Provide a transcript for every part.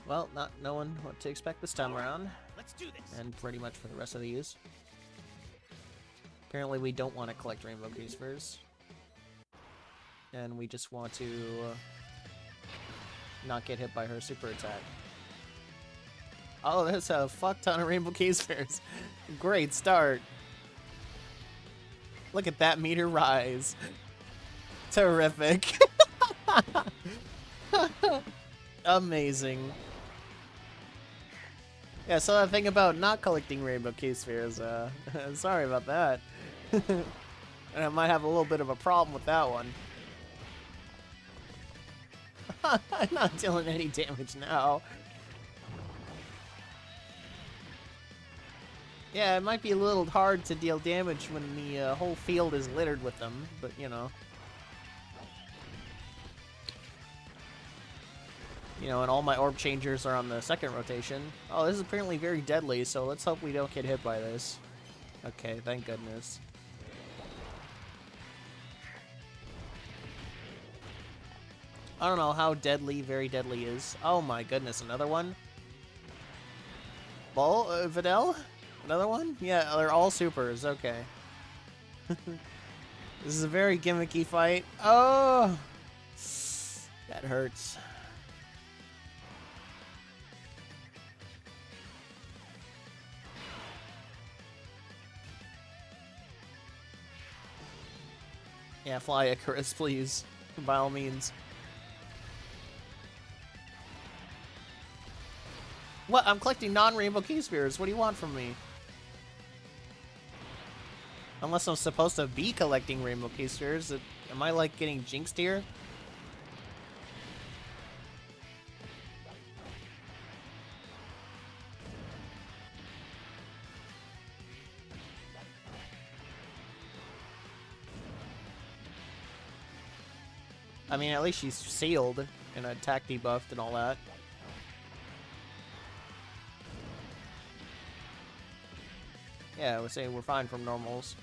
Well, not knowing what to expect this time around. Let's do this. And pretty much for the rest of these. Apparently we don't want to collect rainbow crucifers. And we just want to not get hit by her super attack. Oh, that's a fuck ton of rainbow crucifers. Great start. Look at that meter rise. Terrific. Amazing. Yeah, so the thing about not collecting rainbow crucifers, sorry about that. And I might have a little bit of a problem with that one. I'm not dealing any damage now. Yeah, it might be a little hard to deal damage when the whole field is littered with them, but you know. You know, and all my orb changers are on the second rotation. Oh, this is apparently very deadly, so let's hope we don't get hit by this. Okay, thank goodness. I don't know how deadly very deadly is. Oh my goodness, another one? Videl? Another one? Yeah, they're all supers, okay. This is a very gimmicky fight. Oh! That hurts. Yeah, fly Icarus, please. By all means. What? I'm collecting non-rainbow key spheres. What do you want from me? Unless I'm supposed to be collecting rainbow key spheres. Am I, like, getting jinxed here? I mean, at least she's sealed and attack debuffed and all that. Yeah, I was saying we're fine from normals.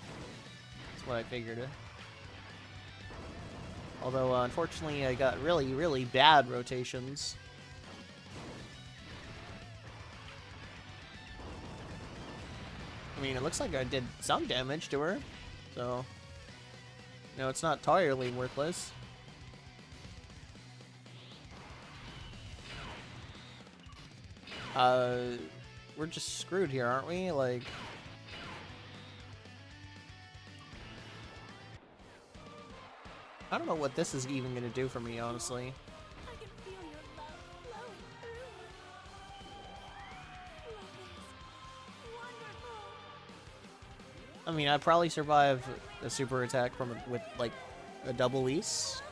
That's what I figured. Although, unfortunately, I got really, really bad rotations. I mean, it looks like I did some damage to her. So, no, it's not entirely worthless. We're just screwed here, aren't we? Like... I don't know what this is even gonna do for me, honestly. I can feel your love flowing through me. Love is wonderful. I mean, I'd probably survive a super attack from with like a double East.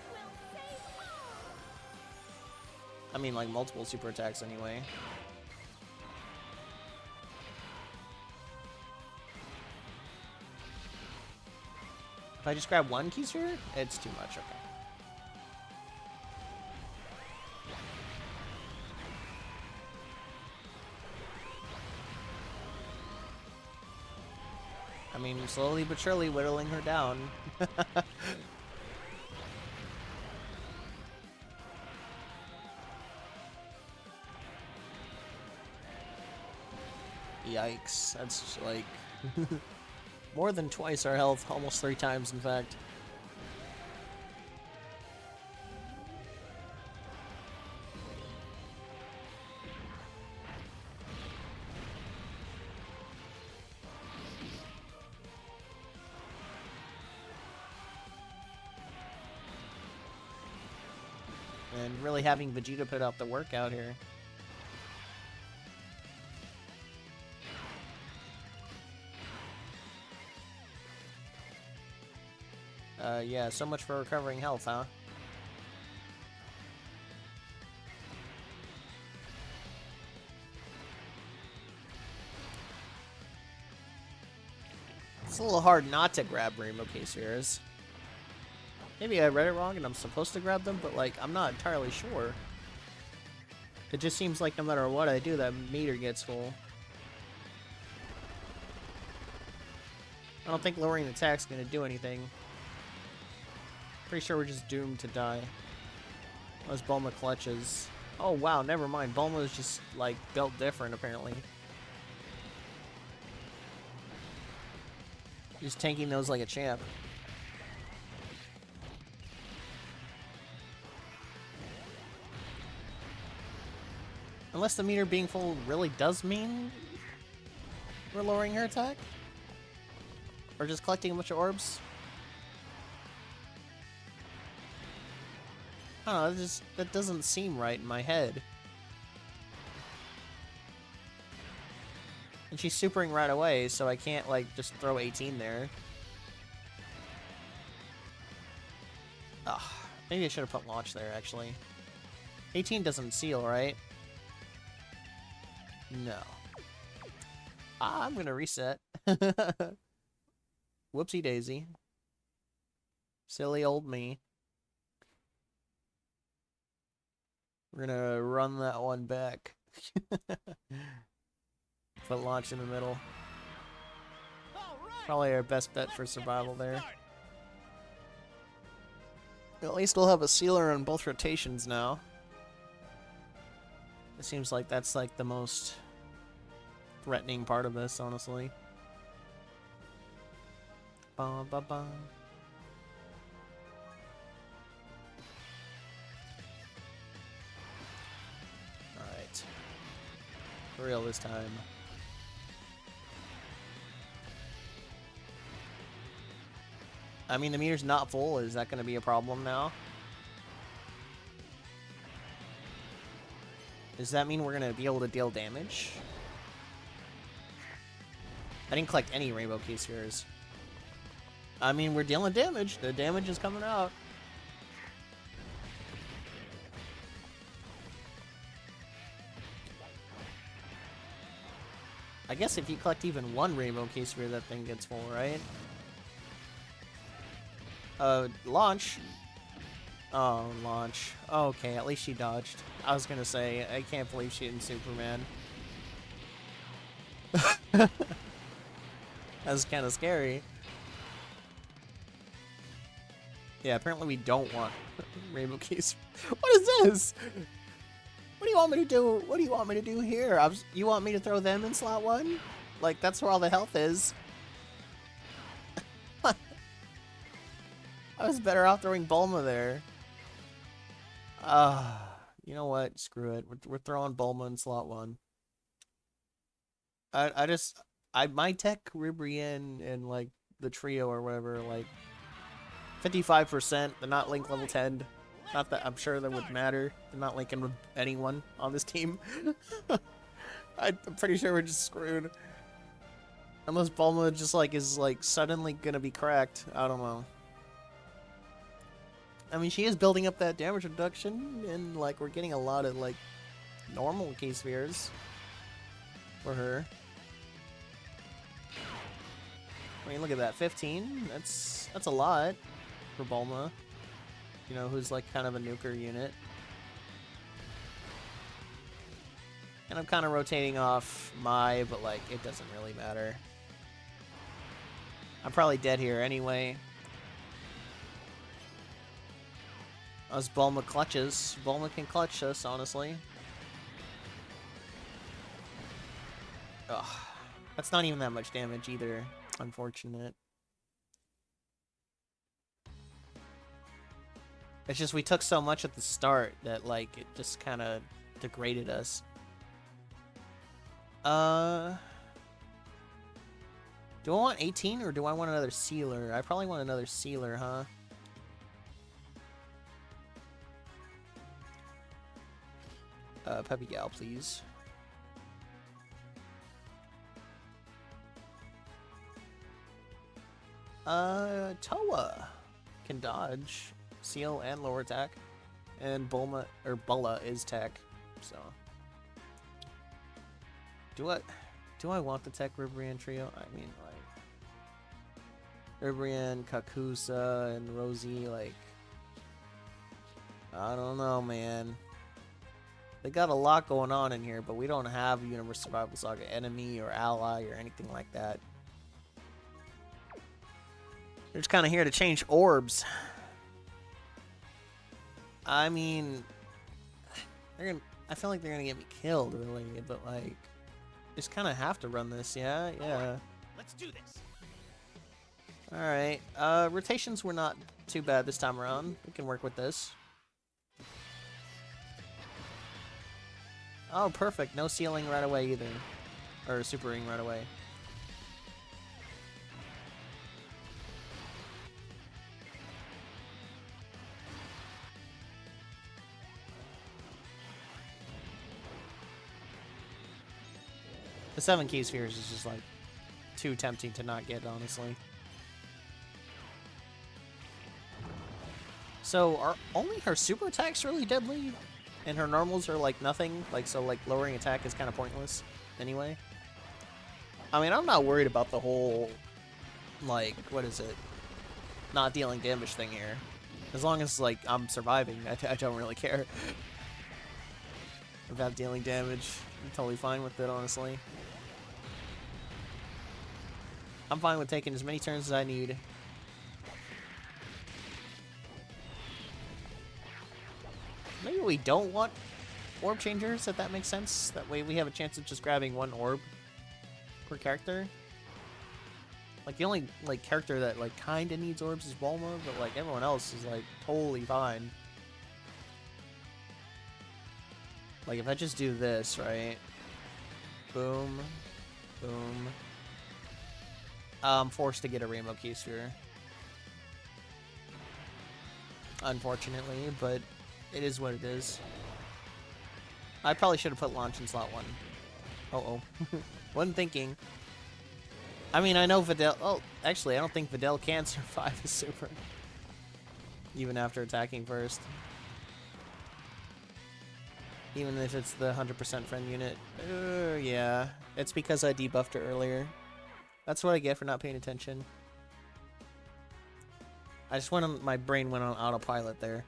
I mean, like multiple super attacks anyway. If I just grab one keister, it's too much. Okay. I mean, slowly but surely whittling her down. Yikes. That's like... more than twice our health, almost 3 times in fact. And really having Vegeta put out the work out here. Yeah, so much for recovering health, huh? It's a little hard not to grab Rainbow Casiers. Maybe I read it wrong and I'm supposed to grab them, but like, I'm not entirely sure. It just seems like no matter what I do, that meter gets full. I don't think lowering the attack's gonna do anything. Pretty sure we're just doomed to die. Those Bulma clutches. Oh wow, never mind. Bulma is just like built different apparently. Just tanking those like a champ. Unless the meter being full really does mean we're lowering her attack? Or just collecting a bunch of orbs? I don't know, that doesn't seem right in my head. And she's supering right away, so I can't, like, just throw 18 there. Ugh, maybe I should have put launch there, actually. 18 doesn't seal, right? No. I'm gonna reset. Whoopsie daisy. Silly old me. We're gonna run that one back. Put launch in the middle. Probably our best bet for survival there. At least we'll have a sealer on both rotations now. It seems like that's like the most threatening part of this, honestly. Ba ba ba. Alright. For real this time. I mean, the meter's not full. Is that going to be a problem now? Does that mean we're going to be able to deal damage? I didn't collect any rainbow key spheres. I mean, we're dealing damage. The damage is coming out. I guess if you collect even one rainbow key sphere, that thing gets full, right? Launch. Oh, launch. Okay, at least she dodged. I was gonna say, I can't believe she didn't Superman. That's kind of scary. Yeah, apparently we don't want rainbow keys. What is this? What do you want me to do? What do you want me to do here? You want me to throw them in slot 1? Like, that's where all the health is. I was better off throwing Bulma there. You know what? Screw it. We're throwing Bulma in slot 1. I my tech Ribrienne and like the trio or whatever, like 55%. They're not linked level 10. Not that I'm sure that would matter. They're not linking with anyone on this team. I'm pretty sure we're just screwed. Unless Bulma just like is like suddenly gonna be cracked. I don't know. I mean, she is building up that damage reduction, and like we're getting a lot of like normal key spheres for her. I mean, look at that, 15. That's a lot for Bulma. You know, who's like kind of a nuker unit. And I'm kind of rotating off Mai, but like it doesn't really matter. I'm probably dead here anyway. As Bulma clutches. Bulma can clutch us, honestly. Ugh. That's not even that much damage either. Unfortunate. It's just we took so much at the start that, like, it just kind of degraded us. Do I want 18 or do I want another sealer? I probably want another sealer, huh? Peppy Gal, please. Toa can dodge, seal, and lower attack. And Bulma, or Bulla is tech, so. Do I want the tech Ribrienne trio? I mean, like, Ribrienne, Kakusa, and Rosie, like, I don't know, man. They got a lot going on in here, but we don't have Universe Survival Saga enemy or ally or anything like that. They're just kind of here to change orbs. I mean, I feel like they're gonna get me killed, really, but like, just kind of have to run this, yeah, yeah. Let's do this. All right, rotations were not too bad this time around. We can work with this. Oh, perfect. No sealing right away either, or supering right away. The 7 key spheres is just like too tempting to not get, honestly. So are only her super attacks really deadly? And her normals are like nothing? Like, so like lowering attack is kind of pointless anyway? I mean, I'm not worried about the whole, like, what is it? Not dealing damage thing here. As long as, like, I'm surviving, I don't really care about dealing damage. I'm totally fine with it, honestly. I'm fine with taking as many turns as I need. Maybe we don't want orb changers, if that makes sense. That way we have a chance of just grabbing one orb per character. Like, the only, like, character that, like, kinda needs orbs is Bulma, but, like, everyone else is, like, totally fine. Like, if I just do this, right? Boom. Boom. I'm forced to get a Rainbow Key Sphere. Unfortunately, but it is what it is. I probably should have put launch in slot 1. Uh-oh. Wasn't thinking. I mean, I know Videl... Oh, actually, I don't think Videl can survive a super. Even after attacking first. Even if it's the 100% friend unit. Yeah. It's because I debuffed her earlier. That's what I get for not paying attention. I just went on... My brain went on autopilot there.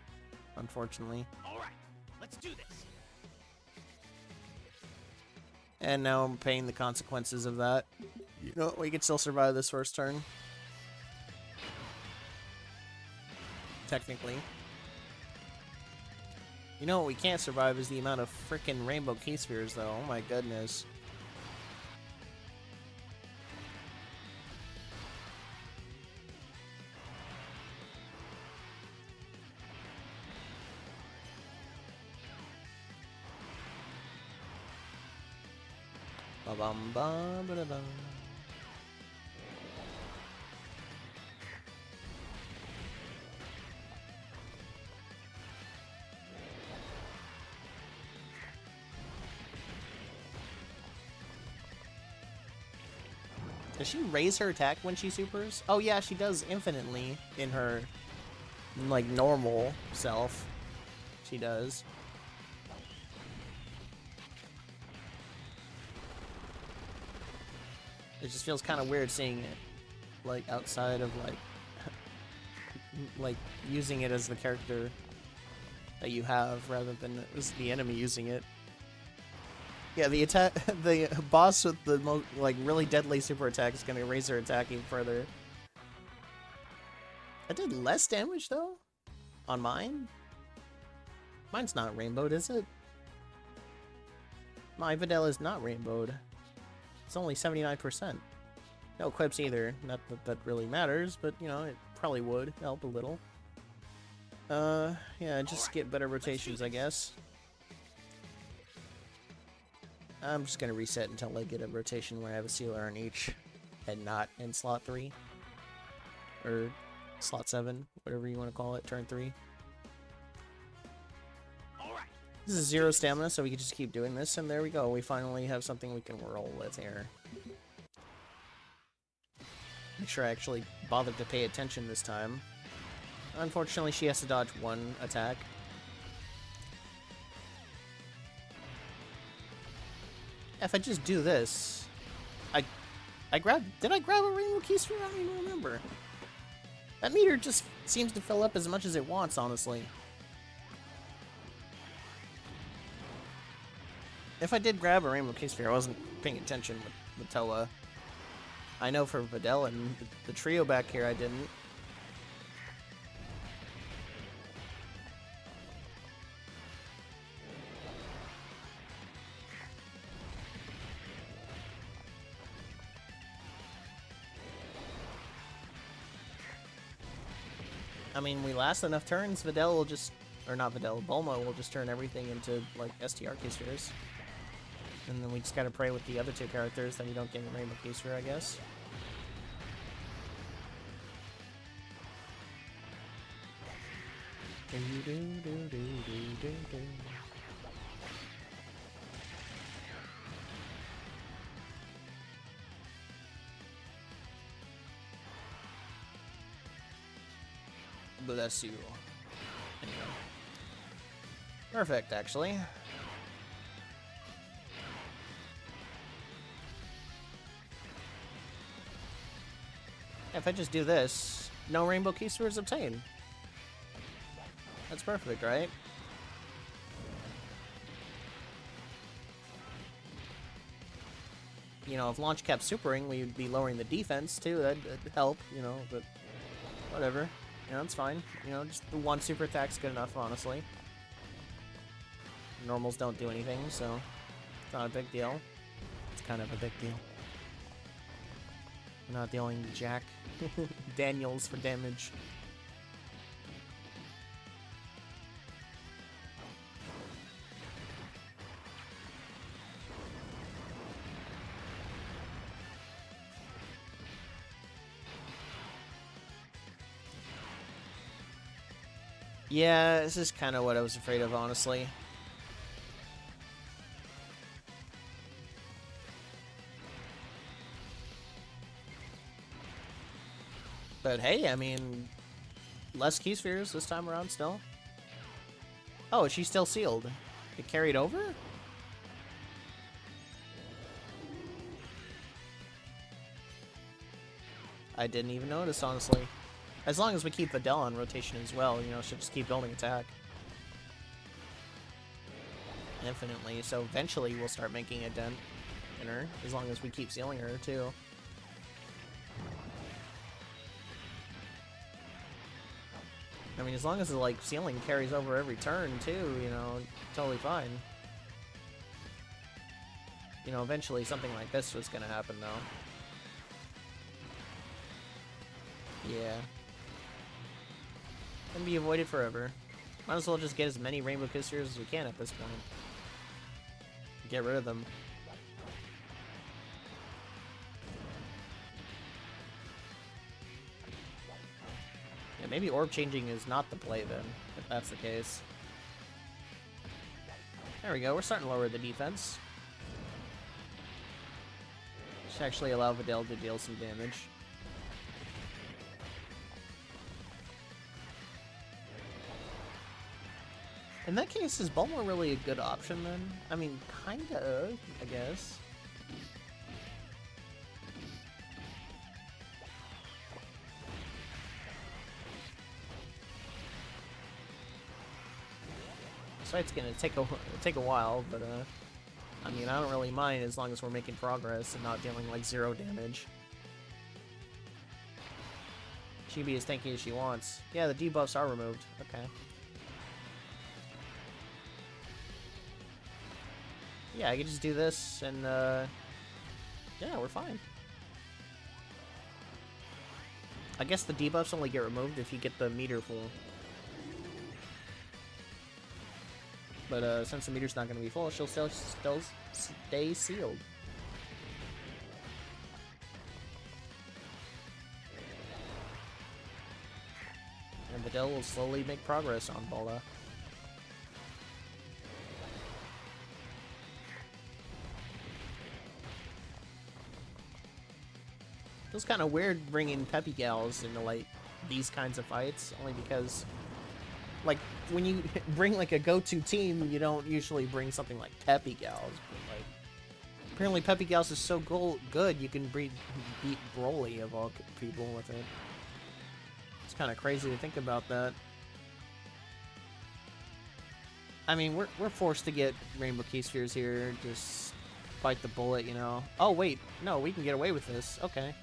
Unfortunately. Alright, let's do this. And now I'm paying the consequences of that. You know, we can still survive this first turn. Technically. You know what we can't survive is the amount of freaking Rainbow Key Spheres, though. Oh my goodness. Ba-bum-bum-ba-da-bum. Does she raise her attack when she supers? Oh yeah, she does infinitely in her, like, normal self. She does. It just feels kind of weird seeing it, like, outside of, like, like, using it as the character that you have rather than as the enemy using it. Yeah, the attack, the boss with the most, like, really deadly super attack is gonna raise her attack even further. I did less damage, though, on mine. Mine's not rainbowed, is it? My Videl is not rainbowed. It's only 79%. No equips either. Not that that really matters, but, you know, it probably would help a little. Yeah, just get better rotations, I guess. I'm just gonna reset until I get a rotation where I have a sealer on each, and not in slot 3. Or slot 7, whatever you want to call it, turn 3. This is 0 stamina, so we can just keep doing this, and there we go. We finally have something we can roll with here. Make sure I actually bothered to pay attention this time. Unfortunately, she has to dodge 1 attack. If I just do this... I grabbed... Did I grab a Rainbow Key Sphere? I don't even remember. That meter just seems to fill up as much as it wants, honestly. If I did grab a Rainbow Key Sphere, I wasn't paying attention with Toa. I know for Videl and the trio back here, I didn't. I mean, we last enough turns, Videl will just... Or not Videl, Bulma will just turn everything into, like, STR K-Spheres. And then we just gotta pray with the other two characters that we don't get a Rainbow K-Sphere, I guess. Do do do do do do. Bless you. Anyway. Perfect, actually. If I just do this, no Rainbow Keyspheres obtained. That's perfect, right? You know, if launch kept supering, we'd be lowering the defense too. That'd help, you know, but whatever. You know, it's fine. You know, just the one super attack's good enough, honestly. Normals don't do anything, so it's not a big deal. It's kind of a big deal. We're not dealing Jack Daniels for damage. Yeah, this is kind of what I was afraid of, honestly. But hey, I mean, less key spheres this time around still. Oh, she's still sealed. It carried over? I didn't even notice, honestly. As long as we keep Videl on rotation as well, you know, she'll just keep building attack. Infinitely, so eventually we'll start making a dent in her, as long as we keep sealing her, too. I mean, as long as the, like, ceiling carries over every turn, too, you know, totally fine. You know, eventually something like this was gonna happen, though. Yeah. Can be avoided forever. Might as well just get as many Rainbow Kissers as we can at this point. Get rid of them. Yeah, maybe orb changing is not the play then, if that's the case. There we go, we're starting to lower the defense. Should actually allow Videl to deal some damage. In that case, is Bulma really a good option then? I mean, kinda, I guess. This fight's gonna take a while, but I mean, I don't really mind as long as we're making progress and not dealing like 0 damage. She be as tanky as she wants. Yeah, the debuffs are removed. Okay. Yeah, I can just do this, and, yeah, we're fine. I guess the debuffs only get removed if you get the meter full. But, since the meter's not going to be full, she'll still stay sealed. And Videl will slowly make progress on Bulla. Feels kind of weird bringing Peppy Gals into, like, these kinds of fights, only because, like, when you bring, like, a go-to team, you don't usually bring something like Peppy Gals, but, like, apparently Peppy Gals is so good, you can beat Broly of all people with it. It's kind of crazy to think about that. I mean, we're forced to get Rainbow Key Spheres here, just bite the bullet, you know. Oh, wait, no, we can get away with this. Okay.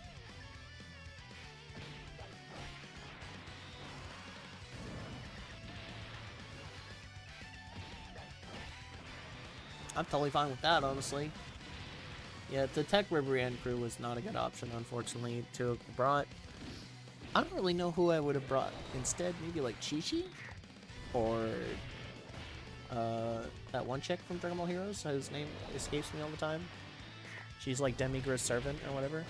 I'm totally fine with that, honestly. Yeah, the Tech River and crew was not a good option, unfortunately, to have brought. I don't really know who I would have brought instead. Maybe like Chi-Chi? Or that one chick from Dragon Ball Heroes, whose name escapes me all the time. She's like Demigrid's servant or whatever.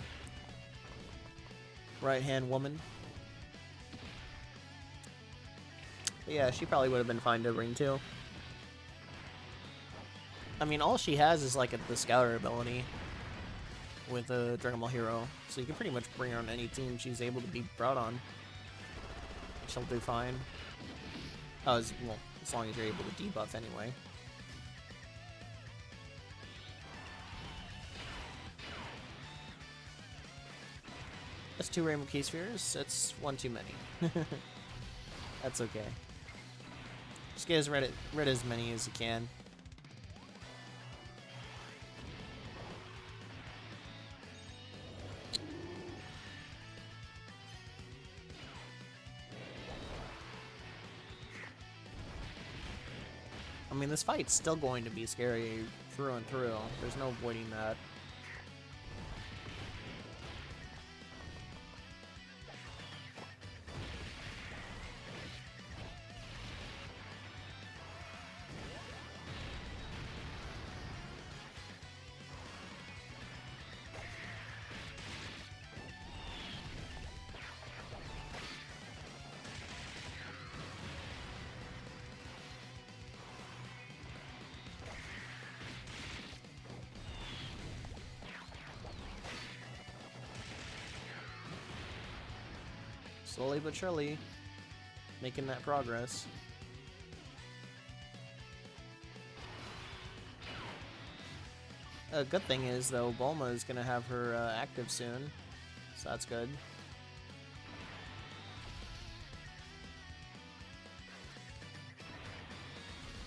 Right-hand woman. But yeah, she probably would have been fine to bring too. I mean, all she has is like the scouter ability with a Dragon Ball Hero, so you can pretty much bring her on any team she's able to be brought on. She'll do fine. Oh, as long as you're able to debuff anyway. That's 2 Rainbow Key Spheres. That's 1 too many. That's okay. Just get rid as many as you can. I mean, this fight's still going to be scary through and through. There's no avoiding that. Slowly but surely, making that progress. A good thing is, though, Bulma is going to have her active soon, so that's good.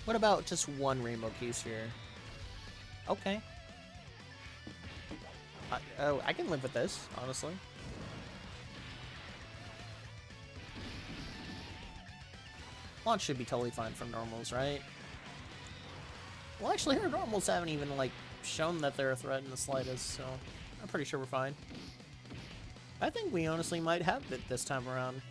What about just 1 Rainbow Key Sphere? Okay. I can live with this, honestly. Launch should be totally fine from normals, right? Well, actually, her normals haven't even, like, shown that they're a threat in the slightest, so I'm pretty sure we're fine. I think we honestly might have it this time around.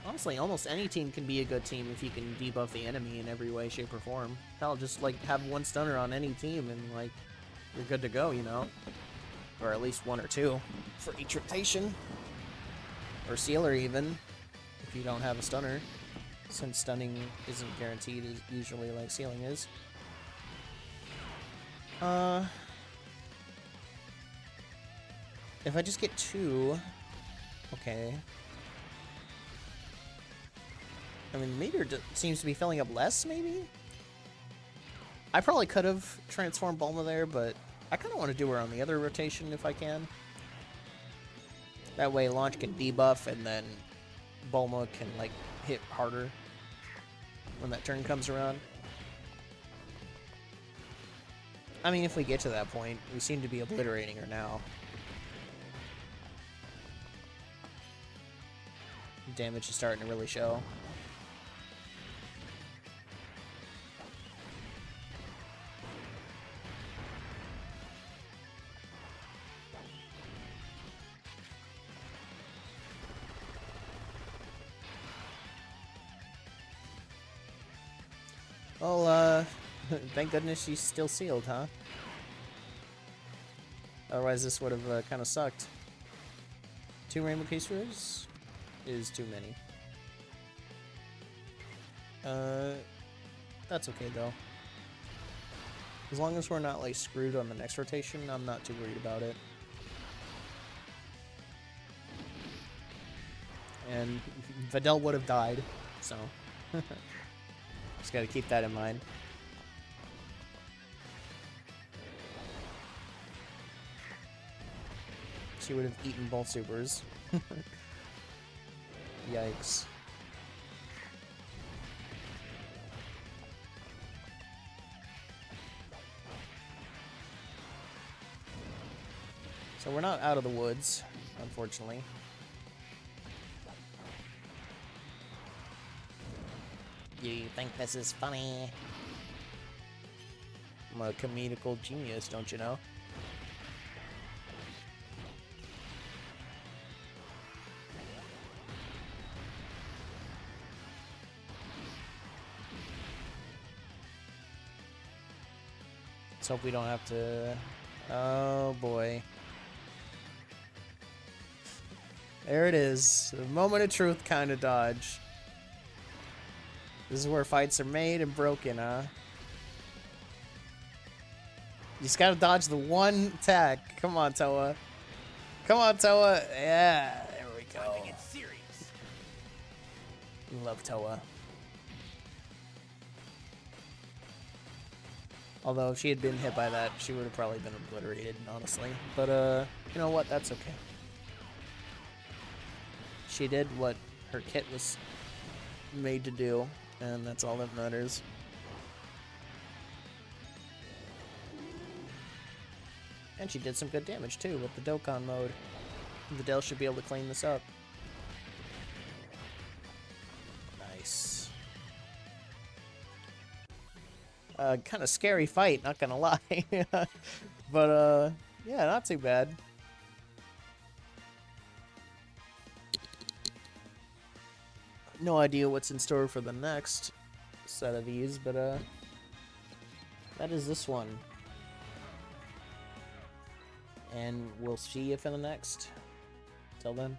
Honestly, almost any team can be a good team if you can debuff the enemy in every way, shape, or form. Hell, just, like, have 1 stunner on any team and, like, you're good to go, you know? Or at least 1 or 2 for each rotation. Or sealer even, if you don't have a stunner. Since stunning isn't guaranteed as usually like sealing is. If I just get 2, okay. I mean, the meter seems to be filling up less, maybe? I probably could have transformed Bulma there, but I kind of want to do her on the other rotation if I can. That way Launch can debuff and then Bulma can, like, hit harder when that turn comes around. I mean, if we get to that point, we seem to be obliterating her now. Damage is starting to really show. Well, thank goodness she's still sealed, huh? Otherwise this would have kind of sucked. 2 Rainbow Key Spheres is too many. That's okay though. As long as we're not like screwed on the next rotation, I'm not too worried about it. And Videl would have died, so just gotta keep that in mind. She would have eaten both supers. Yikes. So we're not out of the woods, unfortunately. You think this is funny? I'm a comedical genius, don't you know? Let's hope we don't have to... Oh, boy. There it is. The moment of truth kind of dodge. This is where fights are made and broken, huh? You just gotta dodge the one attack. Come on, Toa. Come on, Toa. Yeah, there we go. Time to get serious. Love Toa. Although if she had been hit by that, she would have probably been obliterated, honestly. But, you know what? That's okay. She did what her kit was made to do, and that's all that matters. And she did some good damage, too, with the Dokkan mode. Videl should be able to clean this up. Nice. Kind of scary fight, not gonna lie. But, yeah, not too bad. No idea what's in store for the next set of these, but, that is this one. And we'll see you for the next. Till then.